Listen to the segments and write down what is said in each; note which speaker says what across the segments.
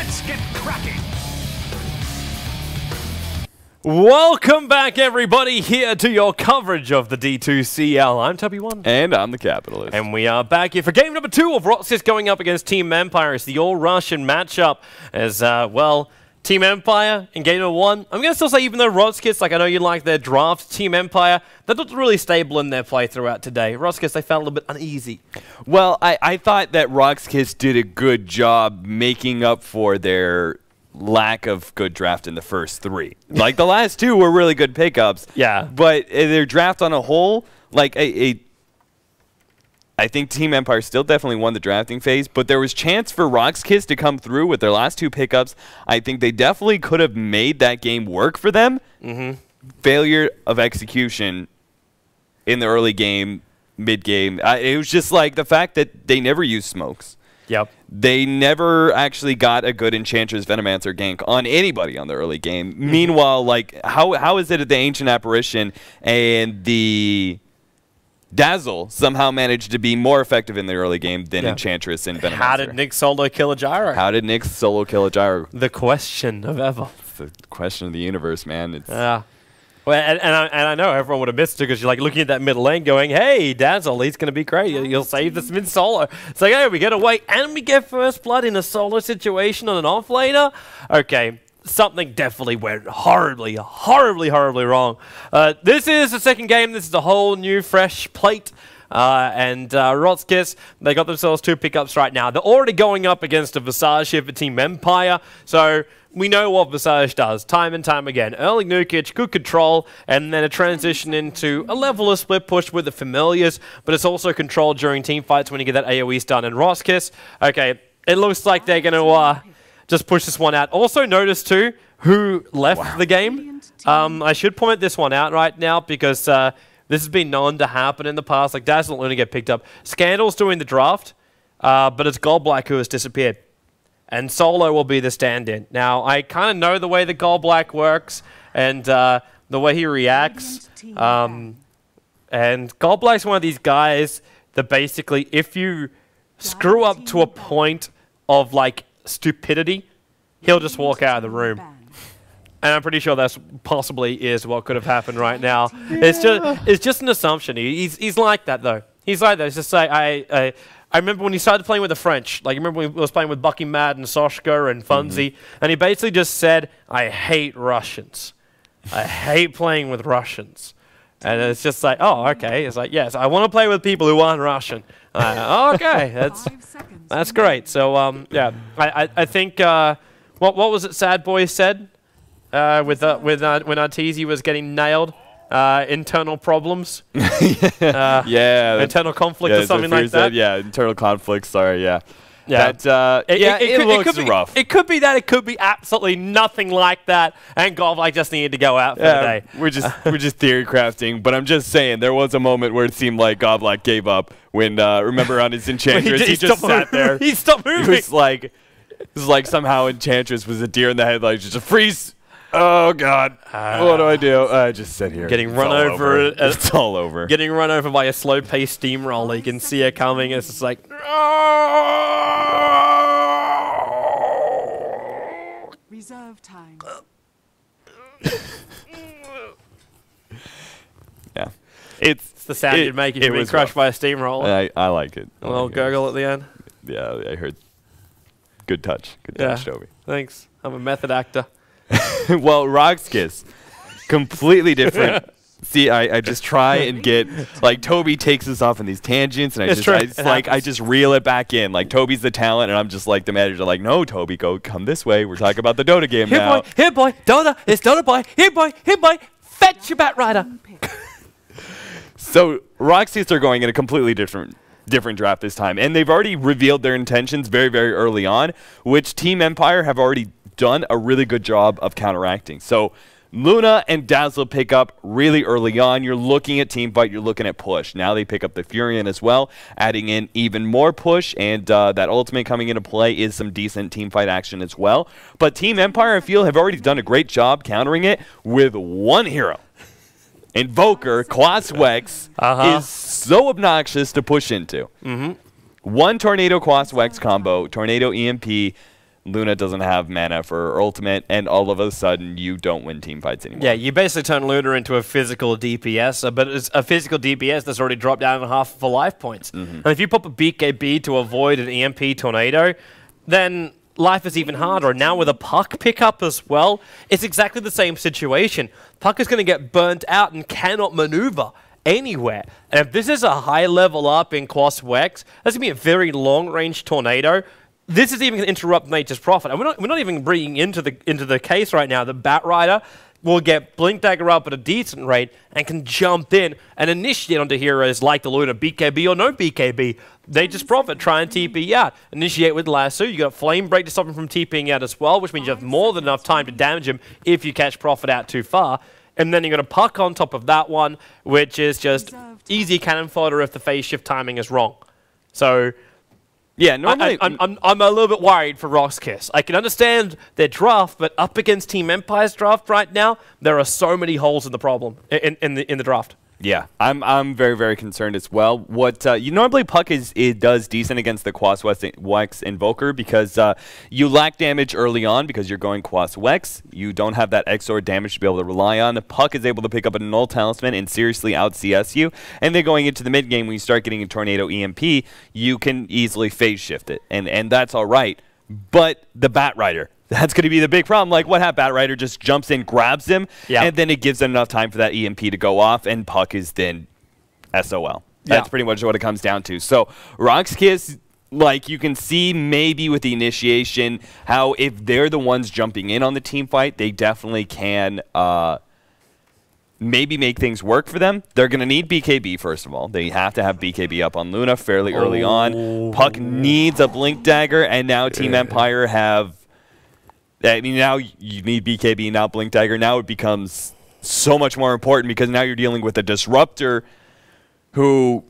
Speaker 1: Let's get cracking.
Speaker 2: Welcome back, everybody, here to your coverage of the D2CL. I'm TobiWan.
Speaker 3: And I'm the Capitalist.
Speaker 2: And we are back here for game number 2 of RoXKIS going up against Team Empire. It's the all-Russian matchup as, well, Team Empire in game number 1. I'm going to still say, even though RoXKIS, like I know you like their draft, Team Empire, they looked really stable in their play throughout today. RoXKIS, they felt a little bit uneasy.
Speaker 3: Well, I thought that RoXKIS did a good job making up for their lack of good draft in the first 3. Like, the last 2 were really good pickups.
Speaker 2: Yeah.
Speaker 3: But their draft on a whole, like, I think Team Empire still definitely won the drafting phase, but there was chance for RoXKIS to come through with their last 2 pickups. I think they definitely could have made that game work for them. Failure of execution in the early game, mid-game. It was just like the fact that they never used smokes.
Speaker 2: Yep.
Speaker 3: They never actually got a good Enchantress Venomancer gank on anybody on the early game. Meanwhile, like, how is it that the Ancient Apparition and the Dazzle somehow managed to be more effective in the early game than Enchantress and Venomancer?
Speaker 2: How did Nick solo kill a gyro?
Speaker 3: How did Nick solo kill a gyro?
Speaker 2: The question of ever.
Speaker 3: It's the question of the universe, man. It's
Speaker 2: Well, and I know everyone would have missed it because you're like looking at that mid lane going, hey, Dazzle, he's going to be great. You'll save this mid solo. It's like, hey, we get away and we get first blood in a solo situation on an off laner. Okay, something definitely went horribly, horribly, horribly wrong. This is the second game. This is a whole new, fresh plate. And RoXKIS, they got themselves 2 pickups right now. They're already going up against a Visage here for Team Empire. So we know what Visage does time and time again. Early nukage, good control, and then a transition into a level of split push with the familiars, but it's also controlled during team fights when you get that AoE stun. And RoXKIS, okay, it looks like they're going to just push this one out. Also notice, too, who left the game. I should point this one out right now because this has been known to happen in the past. Like, Dazzle will only get picked up. Scandal's doing the draft, but it's Goldblack who has disappeared. And Solo will be the stand-in. Now, I kind of know the way that Goldblack works and the way he reacts. And Goldblack's one of these guys that basically, if you screw up to a point of, like, stupidity, he'll just walk out of the room. And I'm pretty sure that's possibly is what could have happened right now. It's just an assumption. He's like that, though. He's like that. It's just like, I remember when he started playing with the French, like, remember when he was playing with Bucky Mad and Soshka and Funzy, and he basically just said, I hate Russians. I hate playing with Russians. And it's just like, oh, okay. It's like, yes, I want to play with people who aren't Russian. Okay, that's great. So, yeah, I think, what was it Sad Boy said when Arteezy was getting nailed? Internal problems. Internal conflict or something like that.
Speaker 3: Yeah, internal conflict. Sorry, yeah.
Speaker 2: Yeah,
Speaker 3: it looks rough.
Speaker 2: It could be that. It could be absolutely nothing like that. And Goldblack just needed to go out for the day.
Speaker 3: We're just theory crafting. But I'm just saying there was a moment where it seemed like Goldblack gave up when remember on his Enchantress he just sat there.
Speaker 2: He stopped moving.
Speaker 3: It was like somehow Enchantress was a deer in the headlights, just a freeze. Oh God! What do I do? I just sit here.
Speaker 2: Getting run over.
Speaker 3: It's all over.
Speaker 2: Getting run over by a slow-paced steamroller. You can see it coming. It's just like.
Speaker 4: Reserve time.
Speaker 3: Yeah,
Speaker 2: it's the sound you'd make if you're being crushed by a steamroller.
Speaker 3: I like it.
Speaker 2: A little gurgle at the end.
Speaker 3: Yeah, I heard. Good touch. Good touch, Toby.
Speaker 2: Thanks. I'm a method actor.
Speaker 3: Well, RoXKIS, completely different. See, I just try and get, like, Toby takes us off in these tangents, and I just reel it back in. Like, Toby's the talent, and I'm just like the manager, like, no, Toby, come this way. We're talking about the Dota game now.
Speaker 2: Here, boy, Dota, it's Dota, boy. Here, boy, fetch your Bat Rider.
Speaker 3: So, RoXKIS are going in a completely different draft this time, and they've already revealed their intentions very, very early on, which Team Empire have already done a really good job of counteracting. So Luna and Dazzle pick up really early on. You're looking at team fight, you're looking at push. Now they pick up the Furion as well, adding in even more push, and that ultimate coming into play is some decent team fight action as well. But Team Empire, I feel, have already done a great job countering it with one hero. Invoker, Quaswex, is so obnoxious to push into. One Tornado Quaswex combo, Tornado EMP, Luna doesn't have mana for her ultimate, and all of a sudden you don't win team fights anymore.
Speaker 2: Yeah, you basically turn Luna into a physical DPS, but it's a physical DPS that's already dropped down to half of her life points. And if you pop a BKB to avoid an EMP tornado, then life is even harder. And now with a Puck pickup as well, it's exactly the same situation. Puck is going to get burnt out and cannot maneuver anywhere. And if this is a high level up in Quas Wex, that's going to be a very long-range tornado. This is even going to interrupt Nature's Prophet. And we're not even bringing into the case right now that Bat Rider will get Blink Dagger up at a decent rate and can jump in and initiate onto heroes like the Luna, BKB or no BKB. Nature's Prophet try and TP out. Initiate with Lasso. You got Flame Break to stop him from TPing out as well, which means you have more than enough time to damage him if you catch Prophet out too far. And then you're going to Puck on top of that one, which is just easy cannon fodder if the phase shift timing is wrong. So
Speaker 3: yeah, normally
Speaker 2: I'm a little bit worried for RoXKIS. I can understand their draft, but up against Team Empire's draft right now, there are so many holes in the problem in the draft.
Speaker 3: Yeah, I'm very, very concerned as well. What you normally Puck does decent against the Quas Wex Invoker because you lack damage early on because you're going Quas Wex. You don't have that XOR damage to be able to rely on. Puck is able to pick up a Null Talisman and seriously out CS you. And then going into the mid game when you start getting a Tornado EMP, you can easily phase shift it, and that's all right. But the Bat Rider, that's going to be the big problem. Like, what happened? Bat Rider just jumps in, grabs him, and then it gives them enough time for that EMP to go off, and Puck is then SOL. That's pretty much what it comes down to. So, RoXKIS, like, you can see maybe with the initiation how if they're the ones jumping in on the team fight, they definitely can maybe make things work for them. They're going to need BKB, first of all. They have to have BKB up on Luna fairly early on. Puck needs a Blink Dagger, and now Team Empire have... I mean, now you need BKB, not Blink Dagger. Now it becomes so much more important because now you're dealing with a Disruptor who...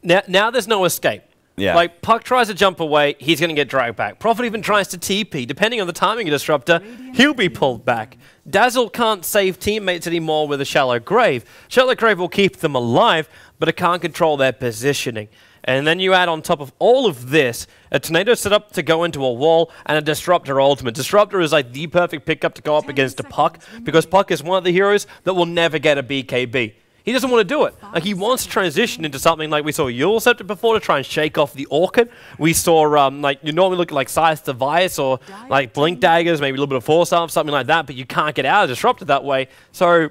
Speaker 2: Now there's no escape.
Speaker 3: Yeah.
Speaker 2: Like, Puck tries to jump away, he's going to get dragged back. Prophet even tries to TP. Depending on the timing of Disruptor, he'll be pulled back. Dazzle can't save teammates anymore with a Shallow Grave. Shallow Grave will keep them alive, but it can't control their positioning. And then you add on top of all of this, a Tornado set up to go into a wall and a Disruptor ultimate. Disruptor is like the perfect pickup to go up against a Puck because Puck is one of the heroes that will never get a BKB. He doesn't want to do it. Like, he wants to transition into something like we saw Yule Scepter before to try and shake off the Orchid. We saw, like, you normally look at, like, Size Device or, like, Blink Daggers, maybe a little bit of Force Arm, something like that, but you can't get out of Disruptor that way. So,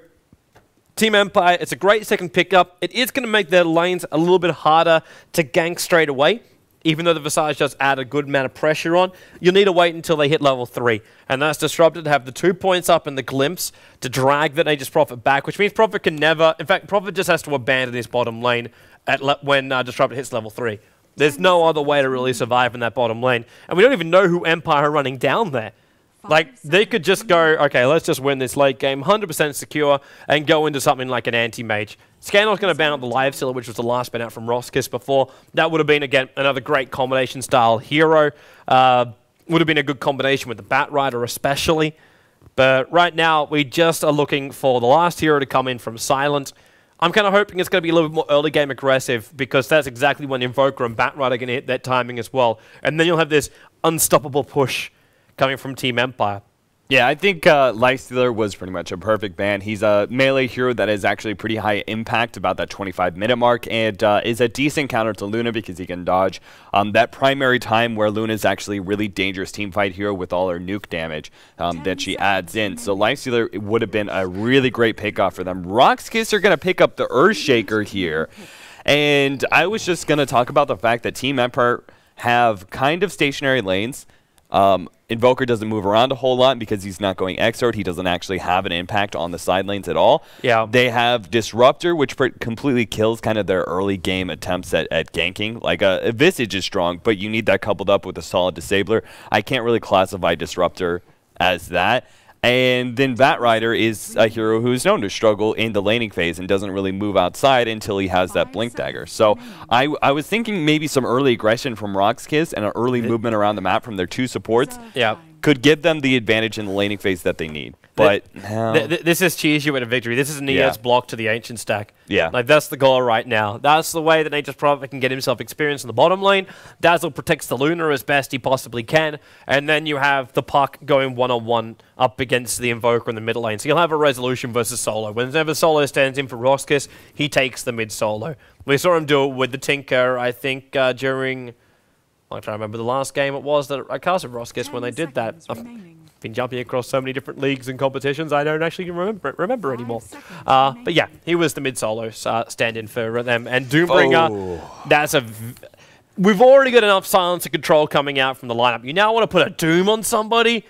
Speaker 2: Team Empire, it's a great second pickup. It is going to make their lanes a little bit harder to gank straight away. Even though the Visage does add a good amount of pressure on, you'll need to wait until they hit level 3. And that's Disrupted to have the 2 points up in the Glimpse to drag that Nature's Prophet back, which means Prophet can never... In fact, Prophet just has to abandon his bottom lane when Disrupted hits level 3. There's no other way to really survive in that bottom lane. And we don't even know who Empire are running down there. Like, they could just go, okay, let's just win this late game, 100% secure, and go into something like an anti-mage. Scandal's going to ban out the Live Stealer, which was the last ban out from RoXKIS before. That would have been, again, another great combination-style hero. Would have been a good combination with the Bat Rider especially. But right now, we just are looking for the last hero to come in from Silent. I'm kind of hoping it's going to be a little bit more early game aggressive because that's exactly when Invoker and Bat Rider are going to hit that timing as well. And then you'll have this unstoppable push coming from Team Empire.
Speaker 3: Yeah, I think Lifestealer was pretty much a perfect ban. He's a melee hero that is actually pretty high impact, about that 25-minute mark, and is a decent counter to Luna because he can dodge. That primary time where Luna is actually a really dangerous teamfight hero with all her nuke damage that she adds in. So Lifestealer would have been a really great pickoff for them. RoXKIS are going to pick up the Earthshaker here. And I was just going to talk about the fact that Team Empire have kind of stationary lanes. Invoker doesn't move around a whole lot because he's not going Exort. He doesn't actually have an impact on the side lanes at all.
Speaker 2: Yeah.
Speaker 3: They have Disruptor, which completely kills kind of their early game attempts at ganking. Like, Visage is strong, but you need that coupled up with a solid Disabler. I can't really classify Disruptor as that. And then Bat Rider is a hero who's known to struggle in the laning phase and doesn't really move outside until he has that Blink Dagger. So I was thinking maybe some early aggression from RoXKIS and an early movement around the map from their two supports could give them the advantage in the laning phase that they need. but
Speaker 2: this is cheese with a victory. This is an ES block to the Ancient stack.
Speaker 3: Yeah.
Speaker 2: Like, that's the goal right now. That's the way that Nature's Prophet can get himself experience in the bottom lane. Dazzle protects the Luna as best he possibly can, and then you have the Puck going one-on-one up against the Invoker in the middle lane. So you'll have a resolution versus Solo. Whenever Solo stands in for RoXKIS, he takes the mid solo. We saw him do it with the Tinker, I think, during... I'm trying to remember the last game it was that I casted RoXKIS when they did that. I've been jumping across so many different leagues and competitions, I don't actually remember anymore. But yeah, he was the mid-solo stand-in for them. And Doombringer, that's a... We've already got enough silence and control coming out from the lineup. You now want to put a Doom on somebody?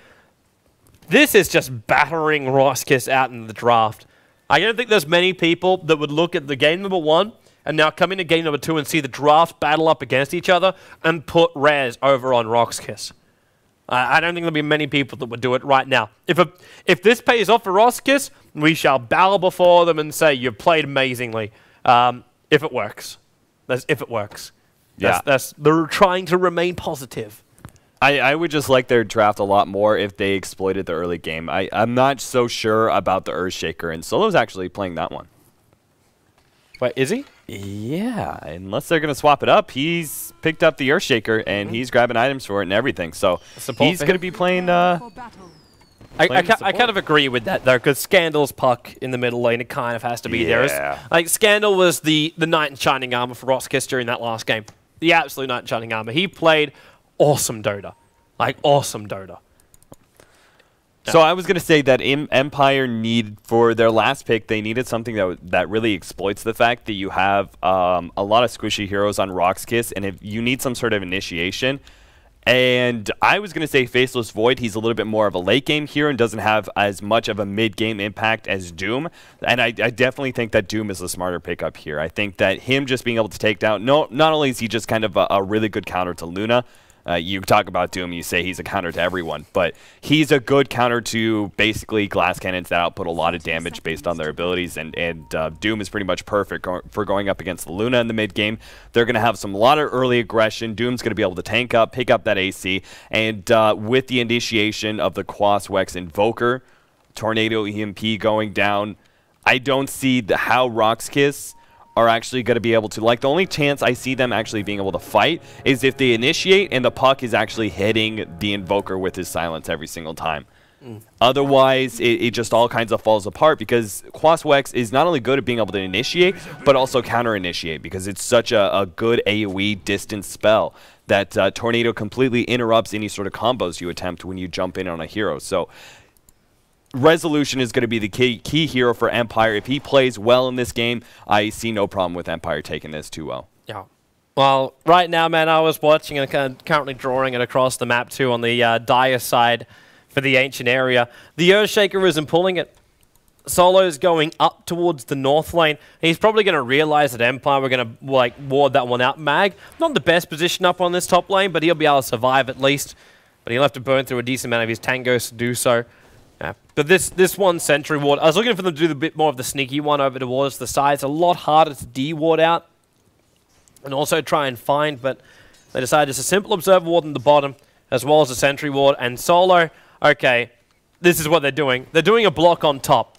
Speaker 2: This is just battering RoXKIS out in the draft. I don't think there's many people that would look at the game number 1 and now come into game number 2 and see the draft battle up against each other and put Rez over on RoXKIS. I don't think there'll be many people that would do it right now. If this pays off for RoXKIS, we shall bow before them and say, you've played amazingly. If it works. If it works. They're trying to remain positive.
Speaker 3: I would just like their draft a lot more if they exploited the early game. I'm not so sure about the Earthshaker, and Solo's actually playing that one.
Speaker 2: Wait, is he?
Speaker 3: Yeah, unless they're going to swap it up. He's picked up the Earthshaker, and he's grabbing items for it and everything. So he's going to be playing...
Speaker 2: I kind of agree with that, though, because Scandal's Puck in the middle lane, it kind of has to be there. Like, Scandal was the knight in shining armor for RoXKIS during that last game. The absolute knight in shining armor. He played awesome Dota. Like, awesome Dota.
Speaker 3: So I was going to say that Empire for their last pick, they needed something that really exploits the fact that you have a lot of squishy heroes on RoXKIS, and if you need some sort of initiation. And I was going to say Faceless Void. He's a little bit more of a late game hero and doesn't have as much of a mid game impact as Doom. And I definitely think that Doom is the smarter pickup here. I think that him just being able to take down, not only is he just kind of a really good counter to Luna. You talk about Doom, you say he's a counter to everyone, but he's a good counter to basically glass cannons that output a lot of damage based on their abilities, and Doom is pretty much perfect for going up against the Luna in the mid game. They're going to have a lot of early aggression. Doom's going to be able to tank up, pick up that AC, and with the initiation of the Quaswex Invoker, Tornado EMP going down, I don't see how RoXKIS are actually going to be able to, like, the only chance I see them actually being able to fight is if they initiate and the Puck is actually hitting the Invoker with his silence every single time. Otherwise, it just all kinds of falls apart because Quaswex is not only good at being able to initiate, but also counter-initiate because it's such a good AoE distance spell that Tornado completely interrupts any sort of combos you attempt when you jump in on a hero. So Resolution is going to be the key hero for Empire. If he plays well in this game, I see no problem with Empire taking this 2-0.
Speaker 2: Yeah. Well, right now, man, I was watching and currently drawing it across the map, too, on the Dire side for the Ancient area. The Earthshaker isn't pulling it. Solo's going up towards the north lane. He's probably going to realize that Empire, we're going to, like, ward that one out. Mag, not the best position up on this top lane, but he'll be able to survive at least. But he'll have to burn through a decent amount of his tangos to do so. Yeah. But this one sentry ward, I was looking for them to do a bit more of the sneaky one over towards the side. It's a lot harder to de-ward out and also try and find, but they decided just a simple observer ward in the bottom as well as a sentry ward. And Solo, okay, this is what they're doing. They're doing a block on top.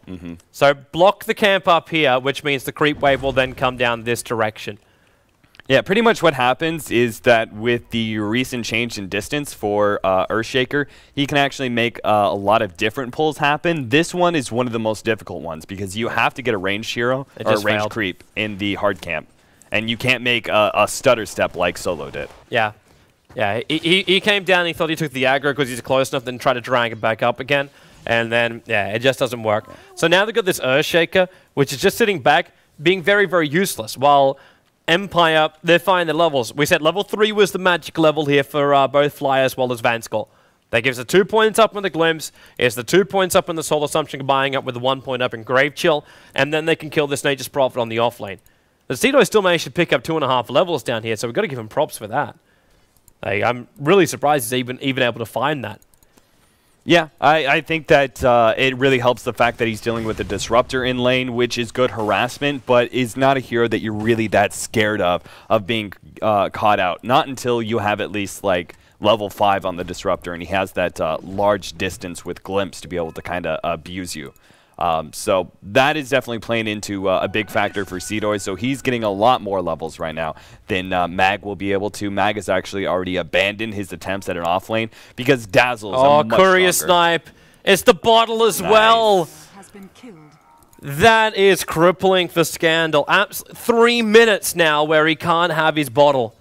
Speaker 2: So block the camp up here, which means the creep wave will then come down this direction.
Speaker 3: Yeah, pretty much what happens is that with the recent change in distance for Earthshaker, he can actually make a lot of different pulls happen. This one is one of the most difficult ones because you have to get a ranged hero or a ranged creep in the hard camp. And you can't make a stutter step like Solo did.
Speaker 2: Yeah. Yeah, he came down and he thought he took the aggro because he's close enough, then tried to drag it back up again. And then, yeah, it just doesn't work. So now they've got this Earthshaker, which is just sitting back, being very, very useless, while Empire, they're finding their levels. We said level 3 was the magic level here for both Fly as well as Vanskol. That gives the 2 points up on the Glimpse, is the 2 points up in the Soul Assumption combining up with the 1 point up in Grave Chill, and then they can kill this Nature's Prophet on the offlane. The Cedo still managed to pick up 2.5 levels down here, so we've got to give him props for that. Like, I'm really surprised he's even able to find that.
Speaker 3: Yeah, I think that it really helps the fact that he's dealing with a Disruptor in lane, which is good harassment, but is not a hero that you're really that scared of being caught out. Not until you have at least, like, level 5 on the Disruptor, and he has that large distance with Glimpse to be able to kind of abuse you. So that is definitely playing into a big factor for Seedoy. So he's getting a lot more levels right now than Mag will be able to. Mag has actually already abandoned his attempts at an offlane because Dazzle is a much
Speaker 2: Courier
Speaker 3: stronger.
Speaker 2: Snipe. It's the bottle as well.
Speaker 4: Has been killed.
Speaker 2: That is crippling for Scandal. 3 minutes now where he can't have his bottle.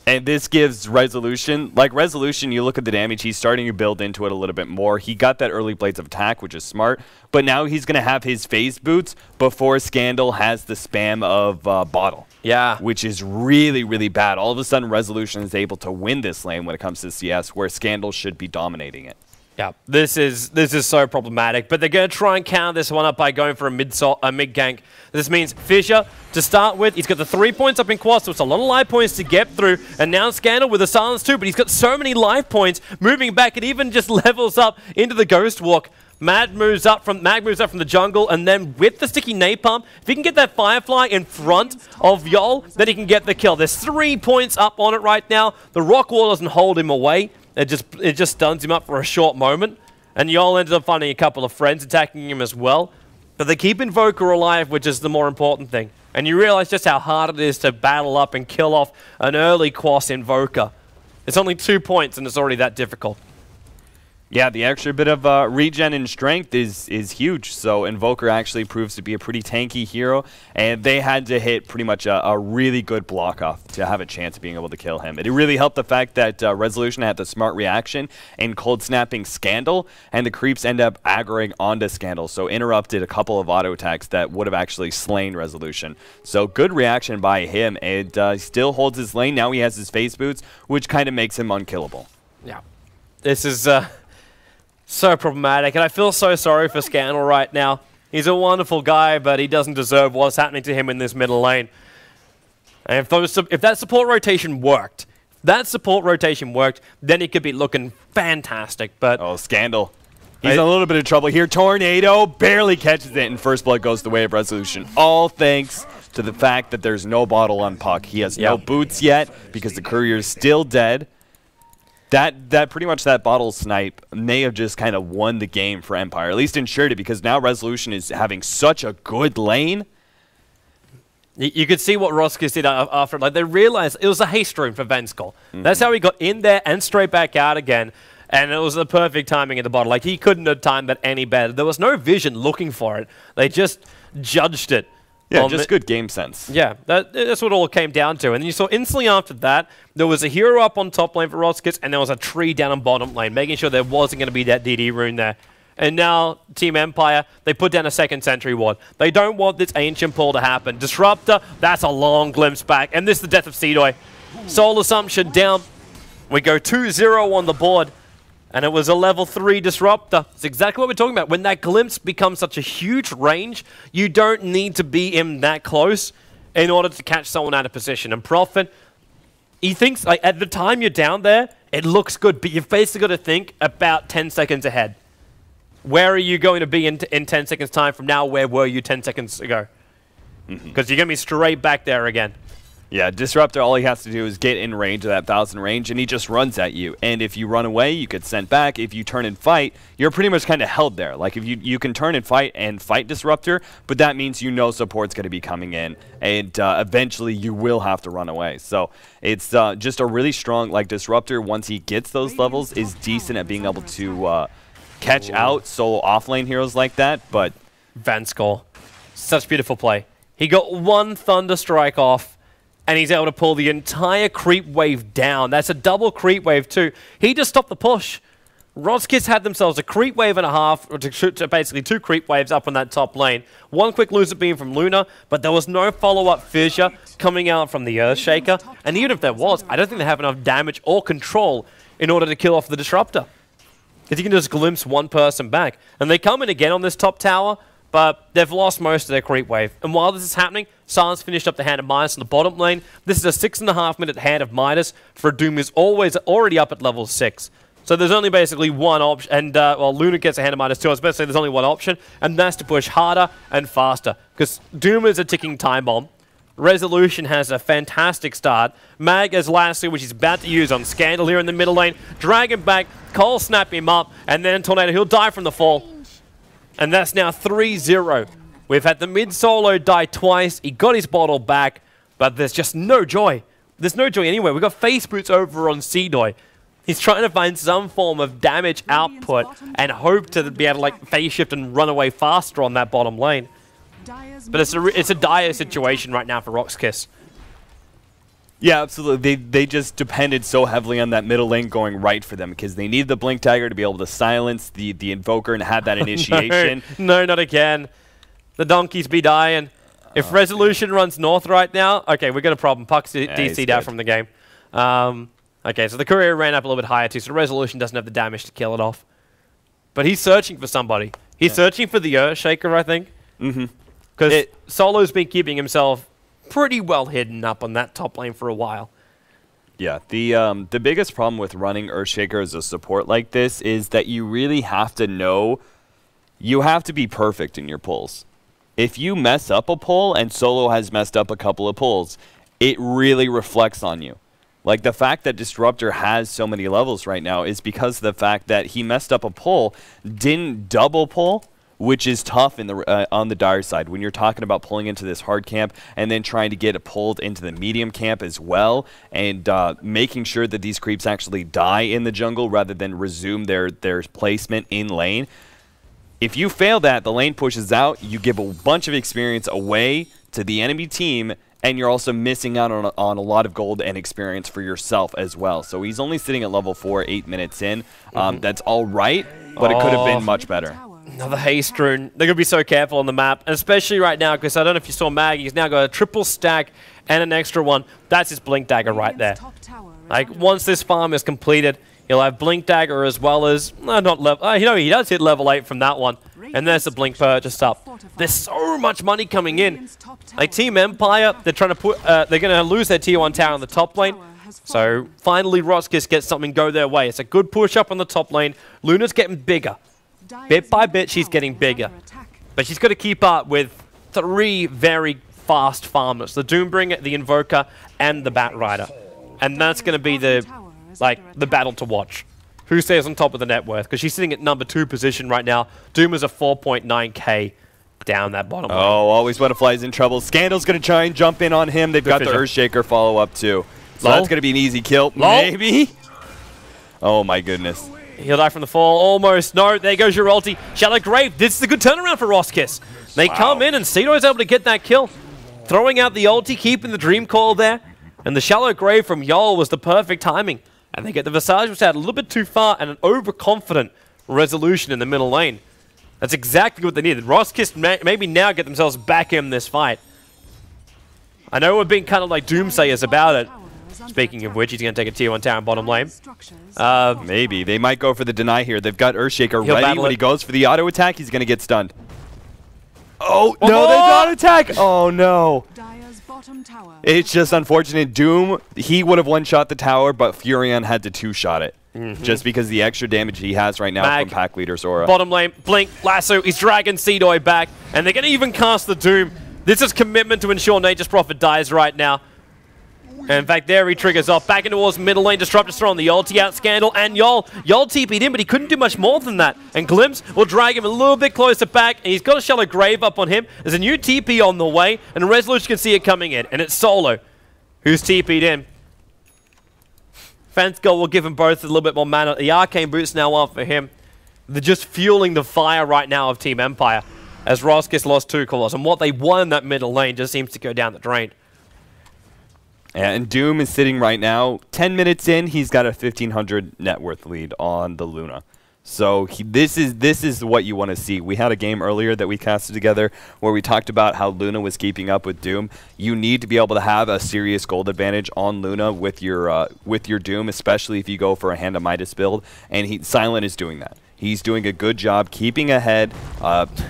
Speaker 3: And this gives Resolution, like Resolution, you look at the damage, he's starting to build into it a little bit more. He got that early Blades of Attack, which is smart, but now he's going to have his phase boots before Scandal has the spam of Bottle.
Speaker 2: Yeah.
Speaker 3: Which is really, really bad. All of a sudden, Resolution is able to win this lane when it comes to CS, where Scandal should be dominating it.
Speaker 2: Yeah, this is so problematic, but they're going to try and counter this one up by going for a mid gank. This means Fissure, to start with, he's got the 3 points up in quad, so it's a lot of life points to get through, and now Scandal with a silence too, but he's got so many life points, moving back, it even just levels up into the Ghost Walk. Mag moves up from the jungle, and then with the sticky napalm, if he can get that Firefly in front of Yol, then he can get the kill. There's 3 points up on it right now. The Rock Wall doesn't hold him away. It just stuns him up for a short moment, and Yol ended up finding a couple of friends attacking him as well. But they keep Invoker alive, which is the more important thing. And you realize just how hard it is to battle up and kill off an early Quas Invoker. It's only 2 points, and it's already that difficult.
Speaker 3: Yeah, the extra bit of regen and strength is huge. So Invoker actually proves to be a pretty tanky hero, and they had to hit pretty much a really good block off to have a chance of being able to kill him. It really helped the fact that Resolution had the smart reaction and cold snapping Scandal, and the creeps end up aggroing onto Scandal, so interrupted a couple of auto attacks that would have actually slain Resolution. So good reaction by him, and he still holds his lane. Now he has his face boots, which kind of makes him unkillable.
Speaker 2: Yeah, this is so problematic, and I feel so sorry for Scandal right now. He's a wonderful guy, but he doesn't deserve what's happening to him in this middle lane. And if that support rotation worked, then he could be looking fantastic. But
Speaker 3: oh, Scandal. He's in a little bit of trouble here. Tornado barely catches it, and First Blood goes the way of Resolution. All thanks to the fact that there's no bottle on Puck. He has no boots yet because the Courier's still dead. That pretty much that bottle snipe may have just kind of won the game for Empire, at least ensured it, because now Resolution is having such a good lane.
Speaker 2: You could see what RoXKIS did after. Like, they realized it was a haste room for Venskol. That's how he got in there and straight back out again. And it was the perfect timing in the bottle. Like, he couldn't have timed that any better. There was no vision looking for it. They just judged it.
Speaker 3: Yeah, just good game sense.
Speaker 2: Yeah, that's what it all came down to. And then you saw instantly after that, there was a hero up on top lane for RoXKIS, and there was a tree down on bottom lane, making sure there wasn't going to be that DD rune there. And now, Team Empire, they put down a second sentry ward. They don't want this ancient pull to happen. Disruptor, that's a long glimpse back. And this is the death of Seedoy. Soul Assumption down. We go 2-0 on the board. And it was a level 3 Disruptor. It's exactly what we're talking about. When that glimpse becomes such a huge range, you don't need to be in that close in order to catch someone out of position. And Prophet, he thinks, like, at the time you're down there, it looks good, but you've basically got to think about 10 seconds ahead. Where are you going to be in 10 seconds time from now? Where were you 10 seconds ago? Because you're going to be straight back there again.
Speaker 3: Yeah, Disruptor, all he has to do is get in range of that 1,000 range, and he just runs at you. And if you run away, you get sent back. If you turn and fight, you're pretty much kind of held there. Like, if you can turn and fight Disruptor, but that means you know support's going to be coming in, and eventually you will have to run away. So it's just a really strong, like, Disruptor, once he gets those levels, is decent at being able to catch out solo offlane heroes like that, but...
Speaker 2: Venskol, such beautiful play. He got one Thunder Strike off, and he's able to pull the entire creep wave down. That's a double creep wave too. He just stopped the push. RoXKIS had themselves a creep wave and a half, or to basically 2 creep waves up on that top lane. One quick loser beam from Luna, but there was no follow-up fissure coming out from the Earthshaker. And even if there was, I don't think they have enough damage or control in order to kill off the Disruptor. Because you can just glimpse one person back. And they come in again on this top tower, but they've lost most of their creep wave. And while this is happening, Silence finished up the hand of Midas in the bottom lane. This is a 6.5 minute hand of Midas for Doom, who's already up at level 6. So there's only basically one option, and well, Luna gets a hand of Midas too. I was about to say there's only one option, and that's to push harder and faster. Because Doom is a ticking time bomb. Resolution has a fantastic start. Mag has lasso, which he's about to use on Scandal here in the middle lane. Drag him back, Cole snap him up, and then Tornado, he'll die from the fall. And that's now 3-0. We've had the mid solo die twice. He got his bottle back, but there's just no joy. There's no joy anywhere. We've got face boots over on Seedoy. He's trying to find some form of damage output and hope to be able to like phase shift and run away faster on that bottom lane. But it's a dire situation right now for RoXKIS.
Speaker 3: Yeah, absolutely. They just depended so heavily on that middle lane going right for them because they needed the Blink Dagger to be able to silence the Invoker and have that initiation.
Speaker 2: No, not again. The donkeys be dying. If Resolution runs north right now, okay, we got a problem. Puck's DC'd out from the game. Okay, so the courier ran up a little bit higher too, so Resolution doesn't have the damage to kill it off. But he's searching for somebody. He's searching for the Earthshaker, I think. Because Solo's been keeping himself pretty well hidden up on that top lane for a while.
Speaker 3: Yeah, the biggest problem with running Earthshaker as a support like this is that you really have to know, you have to be perfect in your pulls. If you mess up a pull, and Solo has messed up a couple of pulls, it really reflects on you. Like, the fact that Disruptor has so many levels right now is because of the fact that he messed up a pull, didn't double pull, which is tough in the on the dire side when you're talking about pulling into this hard camp and then trying to get it pulled into the medium camp as well, and making sure that these creeps actually die in the jungle rather than resume their placement in lane. If you fail that, the lane pushes out, you give a bunch of experience away to the enemy team, and you're also missing out on a lot of gold and experience for yourself as well. So he's only sitting at level 4, 8 minutes in. That's all right, but it could have been much better.
Speaker 2: Another haste rune. They're going to be so careful on the map, and especially right now, because I don't know if you saw Mag, he's now got a triple stack and an extra one. That's his Blink Dagger right there. Like, once this farm is completed, he'll have Blink Dagger as well as, not level, you know, he does hit level 8 from that one. And there's the Blink purchase up. There's so much money coming in. Like, Team Empire, they're trying to put, they're going to lose their tier 1 tower on the top lane. So, finally, RoXKIS gets something go their way. It's a good push up on the top lane. Luna's getting bigger. Bit by bit, she's getting bigger. But she's got to keep up with 3 very fast farmers. The Doombringer, the Invoker, and the Batrider. And that's going to be the battle to watch. Who stays on top of the net worth? Because she's sitting at number 2 position right now. Doom is a 4.9k down that bottom lane.
Speaker 3: Oh, always Butterfly's in trouble. Scandal's going to try and jump in on him. They've got the Earthshaker follow-up too. So that's going to be an easy kill. Maybe. Oh my goodness.
Speaker 2: He'll die from the fall. Almost. No, there goes your ulti. Shallow Grave. This is a good turnaround for RoXKIS. They come in and Cedo's able to get that kill. Throwing out the ulti, keeping the Dream Coil there. And the Shallow Grave from Yol was the perfect timing. And they get the Visage, which out a little bit too far, and an overconfident Resolution in the middle lane. That's exactly what they needed. RoXKIS maybe now get themselves back in this fight. I know we're being kind of like doomsayers about it. Speaking of which, he's going to take a tier 1 tower in bottom lane.
Speaker 3: Maybe. They might go for the deny here. They've got Earthshaker ready. When he goes for the auto attack, he's going to get stunned. Oh, no, they got attack. Oh, no. It's just unfortunate. Doom, he would have one-shot the tower, but Furion had to two-shot it. Just because the extra damage he has right now from pack leader Sora.
Speaker 2: Bottom lane, Blink, lasso, he's dragging Seedoy back, and they're going to even cast the Doom. This is commitment to ensure Nature's Prophet dies right now. And in fact, there he triggers off. Back into towards middle lane, Disruptor's throwing the ulti out, Scandal, and Yol. Yol TP'd in, but he couldn't do much more than that. And Glimpse will drag him a little bit closer back, and he's got a Shallow Grave up on him. There's a new TP on the way, and Resolution can see it coming in, and it's Solo who's TP'd in. Fence Goal will give him both a little bit more mana. The Arcane Boot's now on for him. They're just fueling the fire right now of Team Empire, as RoXKIS lost 2 cores, and what they won in that middle lane just seems to go down the drain.
Speaker 3: And Doom is sitting right now, 10 minutes in, he's got a 1,500 net worth lead on the Luna. So this is what you want to see. We had a game earlier that we casted together where we talked about how Luna was keeping up with Doom. You need to be able to have a serious gold advantage on Luna with your Doom, especially if you go for a Hand of Midas build. And Silent is doing that. He's doing a good job keeping ahead.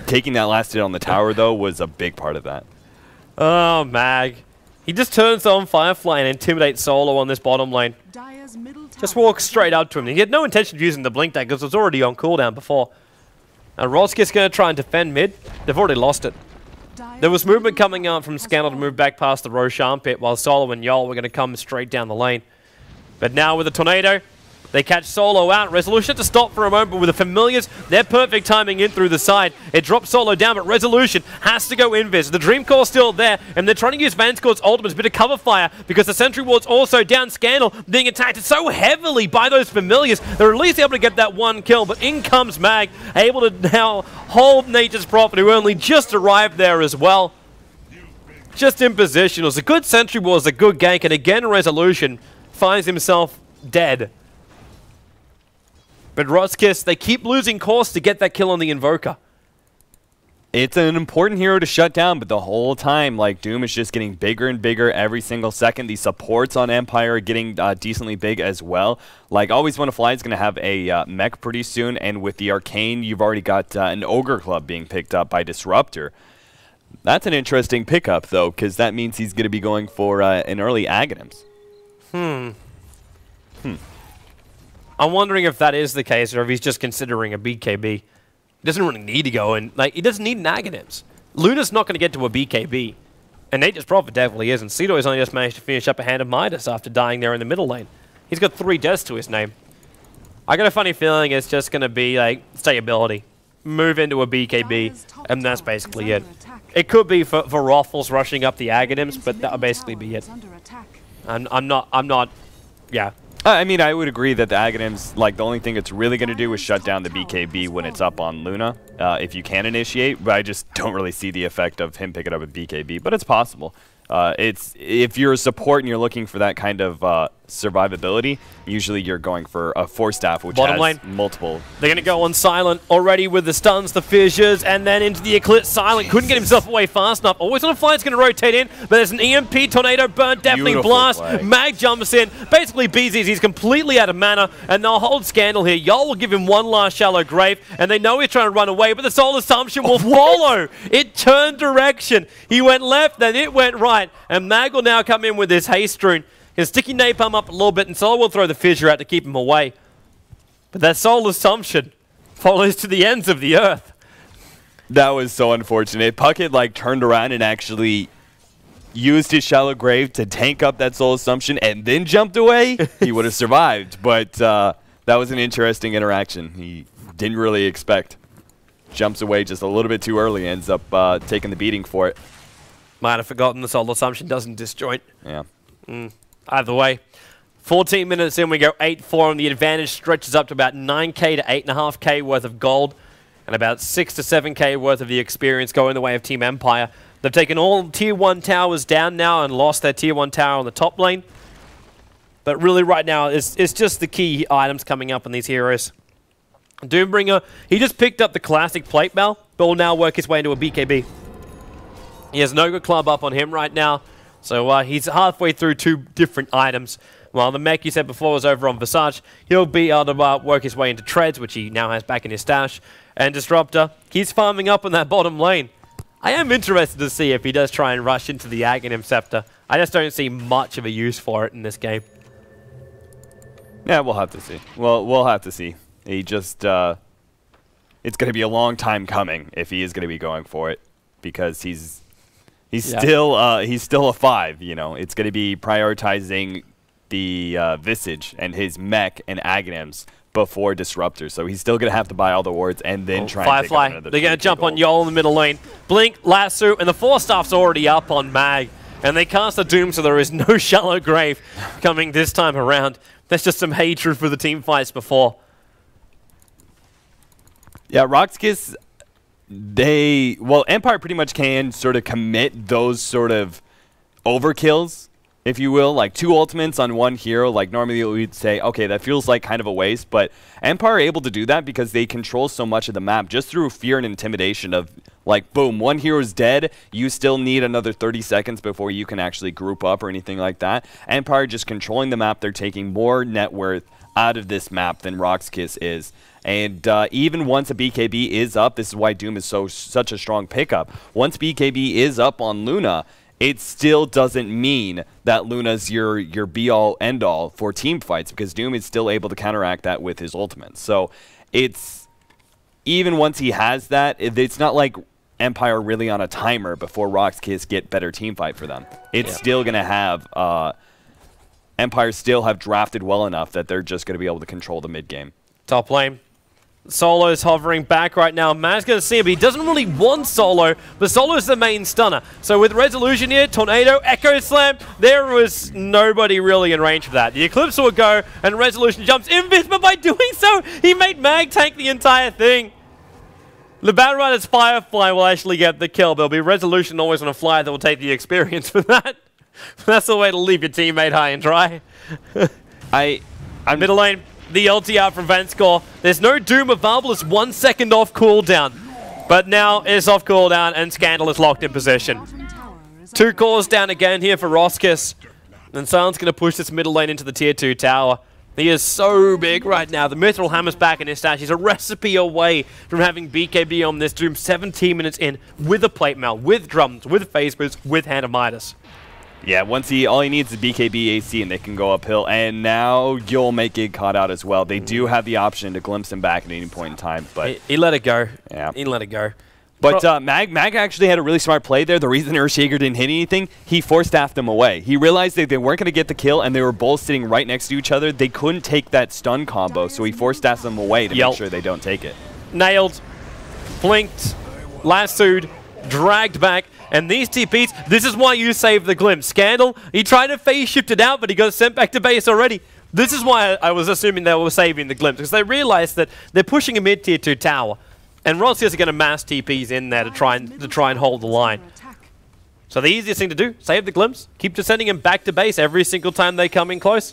Speaker 3: Taking that last hit on the tower, though, was a big part of that.
Speaker 2: Oh, Mag. He just turns on Firefly and intimidates Solo on this bottom lane. Just walks straight up to him. He had no intention of using the Blink Dagger because it was already on cooldown before. Now RoXKIS going to try and defend mid. They've already lost it. There was movement coming out from Scandal to move back past the Roshan pit, while Solo and Yol were going to come straight down the lane. But now with the Tornado, they catch Solo out. Resolution had to stop for a moment, but with the Familiars, they're perfect timing in through the side. It drops Solo down, but Resolution has to go invis. The Dream Core's still there, and they're trying to use Vanscore's ultimate as a bit of cover fire because the Sentry Ward's also down. Scandal being attacked so heavily by those Familiars. They're at least able to get that one kill, but in comes Mag, able to now hold Nature's Prophet, who only just arrived there as well. Just in position. It was a good Sentry Ward, it was a good gank, and again Resolution finds himself dead. But RoXKIS, they keep losing course to get that kill on the Invoker.
Speaker 3: It's an important hero to shut down, but the whole time, like, Doom is just getting bigger and bigger every single second. The supports on Empire are getting decently big as well. Like, Always Wanna Fly is going to have a mech pretty soon, and with the Arcane, you've already got an Ogre Club being picked up by Disruptor. That's an interesting pickup, though, because that means he's going to be going for an early Aghanims.
Speaker 2: I'm wondering if that is the case, or if he's just considering a BKB. He doesn't really need to go in. Like, he doesn't need an Aghanims. Luna's not going to get to a BKB. And Nature's Prophet definitely isn't. Cedo has only just managed to finish up a hand of Midas after dying there in the middle lane. He's got 3 deaths to his name. I got a funny feeling it's just going to be, like, stayability. Move into a BKB, and that's basically it. It could be for Roffles rushing up the Aghanims, but that'll basically be it. I'm not, yeah.
Speaker 3: I mean, I would agree that the Aghanims, like, the only thing it's really going to do is shut down the BKB when it's up on Luna, if you can initiate, but I just don't really see the effect of him picking up a BKB, but it's possible. If you're a support and you're looking for that kind of survivability, usually you're going for a 4-staff, which
Speaker 2: Bottom
Speaker 3: has
Speaker 2: lane.
Speaker 3: multiple.
Speaker 2: They're going to go on Silent already with the stuns, the fissures, and then into the Eclipse. Silent couldn't get himself away fast enough. Always Wanna Fly is going to rotate in, but there's an EMP, Tornado, Burn, Deafening Blast.
Speaker 3: Play.
Speaker 2: Mag jumps in. Basically, BZ's, he's completely out of mana, and they'll hold Scandal here. Yol will give him one last Shallow Grave, and they know he's trying to run away, but the Soul Assumption will follow. It turned direction. He went left, then it went right, and Mag will now come in with his Haste Rune. He'll sticky Napalm up a little bit, and Soul will throw the Fissure out to keep him away. But that Soul Assumption follows to the ends of the earth.
Speaker 3: That was so unfortunate. Puckett, like, turned around and actually used his Shallow Grave to tank up that Soul Assumption and then jumped away. He would have survived, but that was an interesting interaction. He didn't really expect. Jumps away just a little bit too early, ends up taking the beating for it.
Speaker 2: Might have forgotten the Soul Assumption doesn't disjoint.
Speaker 3: Yeah.
Speaker 2: Either way, 14 minutes in, we go 8-4, and the advantage stretches up to about 9k to 8.5k worth of gold, and about 6 to 7k worth of the experience going the way of Team Empire. They've taken all Tier 1 towers down now and lost their Tier 1 tower on the top lane. But really right now, it's just the key items coming up on these heroes. Doombringer, he just picked up the classic plate bell, but will now work his way into a BKB. He has no good club up on him right now. So he's halfway through 2 different items. While the mech you said before was over on Visage, he'll be able to work his way into Treads, which he now has back in his stash. And Disruptor, he's farming up in that bottom lane. I am interested to see if he does try and rush into the Aghanim Scepter. I just don't see much of a use for it in this game.
Speaker 3: Yeah, we'll have to see. Well, we'll have to see. He just, it's going to be a long time coming if he is going to be going for it, because he's still a 5. You know, it's going to be prioritizing the Visage and his mech and Aghanims before Disruptor. So he's still going to have to buy all the wards and then try and take
Speaker 2: Firefly.
Speaker 3: another.
Speaker 2: They're going to jump on Yol in the middle lane. Blink, Lasso, and the 4-staff's already up on Mag. And they cast a Doom, so there is no Shallow Grave coming this time around. That's just some hatred for the team fights before. Yeah,
Speaker 3: RoXKIS, Empire pretty much can sort of commit those sort of overkills, if you will, like 2 ultimates on 1 hero. Like normally we'd say, okay, that feels like kind of a waste, but Empire are able to do that because they control so much of the map just through fear and intimidation of, like, boom, 1 hero's dead, you still need another 30 seconds before you can actually group up or anything like that. Empire just controlling the map, they're taking more net worth out of this map than RoXKIS is. And even once a BKB is up, this is why Doom is such a strong pickup. Once BKB is up on Luna, it still doesn't mean that Luna's your be-all, end-all for team fights, because Doom is still able to counteract that with his ultimate. So it's, even once he has that, it's not like Empire really on a timer before RoXKIS get better team fight for them. It's still going to have Empire still have drafted well enough that they're just going to be able to control the mid game.
Speaker 2: Top lane. Solo's hovering back right now. Man's going to see him, but he doesn't really want Solo, but Solo's the main stunner. So with Resolution here, Tornado, Echo Slam, there was nobody really in range for that. The Eclipse will go, and Resolution jumps invis, but by doing so, he made Mag tank the entire thing. The Battle Rider's Firefly will actually get the kill. There'll be Resolution always on a flyer that will take the experience for that. That's the way to leave your teammate high and dry. Middle lane. The ulti out from Vanscore. There's no Doom available. It's 1 second off cooldown. But now it's off cooldown and Scandal is locked in position. 2 cores down again here for RoXKIS. And Silent's going to push this middle lane into the tier 2 tower. He is so big right now. The Mithril Hammer's back in his stash. He's a recipe away from having BKB on this Doom 17 minutes in with a plate mail, with drums, with phase boost, with Hand of Midas.
Speaker 3: Yeah, all he needs is BKB AC and they can go uphill. And now you'll make it caught out as well. They do have the option to glimpse him back at any point in time, but
Speaker 2: he let it go.
Speaker 3: Yeah,
Speaker 2: he let it go.
Speaker 3: But Mag actually had a really smart play there. The reason Earthshaker didn't hit anything, he force-staffed them away. He realized that they weren't going to get the kill, and they were both sitting right next to each other. They couldn't take that stun combo, so he force-staffed them away to make sure they don't take it.
Speaker 2: Nailed, blinked, lassoed, dragged back. And these TPs, this is why you save the glimpse. Scandal, he tried to phase shift it out, but he got sent back to base already. This is why I was assuming they were saving the glimpse, because they realized that they're pushing a mid-tier 2 tower. And RoXKIS are going to mass TPs in there to try and hold the line. So the easiest thing to do, save the glimpse, keep just sending him back to base every single time they come in close.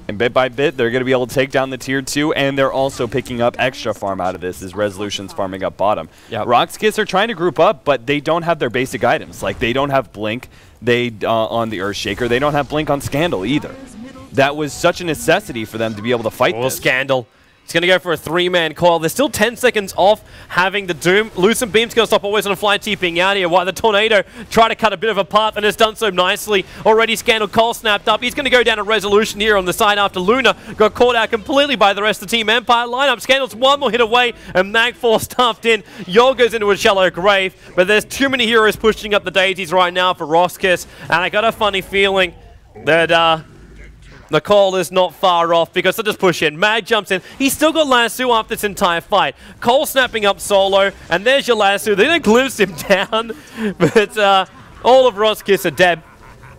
Speaker 3: And bit by bit, they're going to be able to take down the tier 2, and they're also picking up extra farm out of this as Resolution's farming up bottom.
Speaker 2: Yep.
Speaker 3: RoXKIS are trying to group up, but they don't have their basic items. Like, they don't have Blink on the Earthshaker. They don't have Blink on Scandal either. That was such a necessity for them to be able to fight this.
Speaker 2: Scandal. He's going to go for a 3-man coil. They're still 10 seconds off having the Doom. Lucent Beam's going to stop always on a fly TPing out here while the Tornado try to cut a bit of a path, and it's done so nicely. Already Scandal coil snapped up. He's going to go down a Resolution here on the side after Luna got caught out completely by the rest of the Team Empire lineup. Scandal's one more hit away, and Mag4 stuffed in. Yol goes into a shallow grave, but there's too many heroes pushing up the daisies right now for RoXKIS, and I got a funny feeling that the call is not far off because they'll just push in. Mag jumps in. He's still got lasso after this entire fight. Cole snapping up Solo, and there's your lasso. They don't glimpse him down, but all of RoXKIS are dead.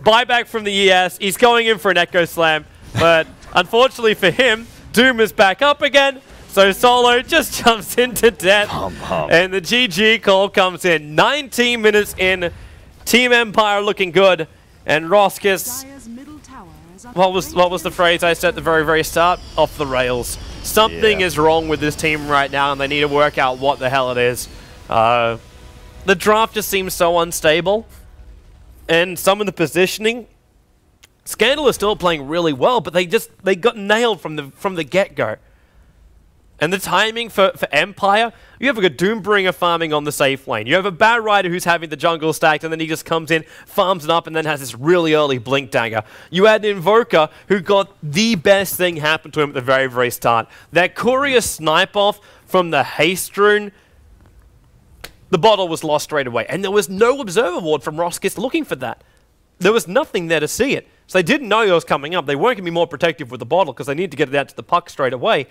Speaker 2: Buyback from the ES. He's going in for an Echo Slam, but unfortunately for him, Doom is back up again. So Solo just jumps into death, and the GG call comes in. 19 minutes in. Team Empire looking good, and RoXKIS. What was the phrase I said at the very, very start? Off the rails. Something is wrong with this team right now, and they need to work out what the hell it is. The draft just seems so unstable, and some of the positioning. Scandal is still playing really well, but they got nailed from the get-go. And the timing for Empire, you have a good Doombringer farming on the safe lane. You have a Bat Rider who's having the jungle stacked, and then he just comes in, farms it up, and then has this really early Blink Dagger. You had an Invoker who got the best thing happen to him at the very, very start. That Courier snipe off from the Haste Rune, the bottle was lost straight away. And there was no Observer Ward from RoXKIS looking for that. There was nothing there to see it. So they didn't know it was coming up. They weren't going to be more protective with the bottle because they needed to get it out to the puck straight away.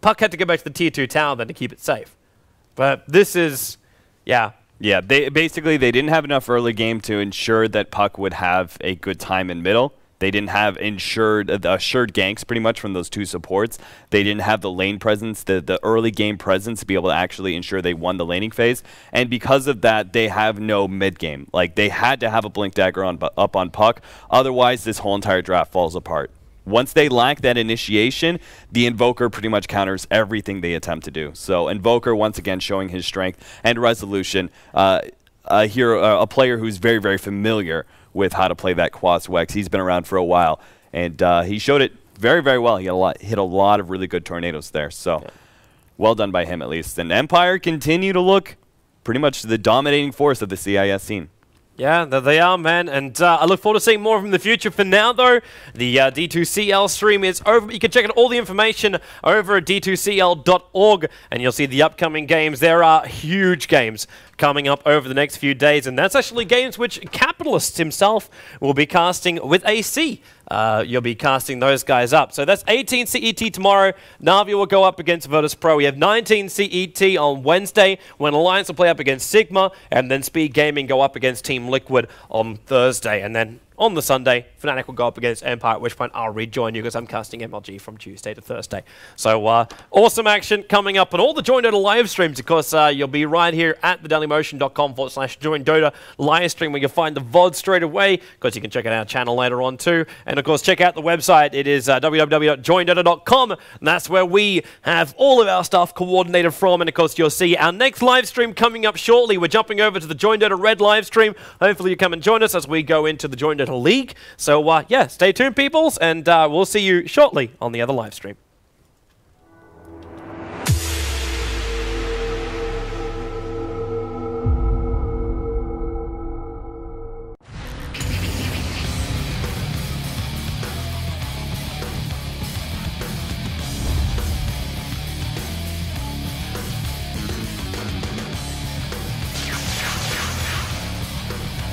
Speaker 2: Puck had to go back to the tier 2 tower then to keep it safe. But this is, yeah.
Speaker 3: Yeah, they didn't have enough early game to ensure that Puck would have a good time in middle. They didn't have assured ganks pretty much from those 2 supports. They didn't have the lane presence, the early game presence to be able to actually ensure they won the laning phase. And because of that, they have no mid game. Like, they had to have a Blink Dagger up on Puck. Otherwise, this whole entire draft falls apart. Once they lack that initiation, the Invoker pretty much counters everything they attempt to do. So Invoker, once again, showing his strength and resolution. A player who's very, very familiar with how to play that Quas Wex. He's been around for a while, and he showed it very, very well. He hit a lot of really good tornadoes there. So well done by him, at least. And Empire continue to look pretty much the dominating force of the CIS scene.
Speaker 2: Yeah, there they are, man, and I look forward to seeing more of them in the future. For now, though, the D2CL stream is over. You can check out all the information over at d2cl.org, and you'll see the upcoming games. There are huge games coming up over the next few days, and that's actually games which Capitalist himself will be casting with AC. You'll be casting those guys up. So that's 18 CET tomorrow. Na'Vi will go up against virtus.pro. We have 19 CET on Wednesday, when Alliance will play up against Sigma, and then Speed Gaming go up against Team Liquid on Thursday. And then on the Sunday, Fnatic will go up against Empire, at which point I'll rejoin you because I'm casting MLG from Tuesday to Thursday. So awesome action coming up on all the Join Dota live streams. Of course, you'll be right here at thedailymotion.com/Join Dota live stream, where you'll find the VOD straight away. Of course, you can check out our channel later on too. And of course, check out the website. It is www.joindota.com. And that's where we have all of our stuff coordinated from. And of course, you'll see our next live stream coming up shortly. We're jumping over to the Join Dota Red live stream. Hopefully, you come and join us as we go into the Join Dota League. So yeah, stay tuned, peoples, and we'll see you shortly on the other live stream.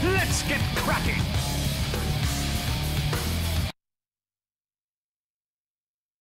Speaker 1: Let's get cracking!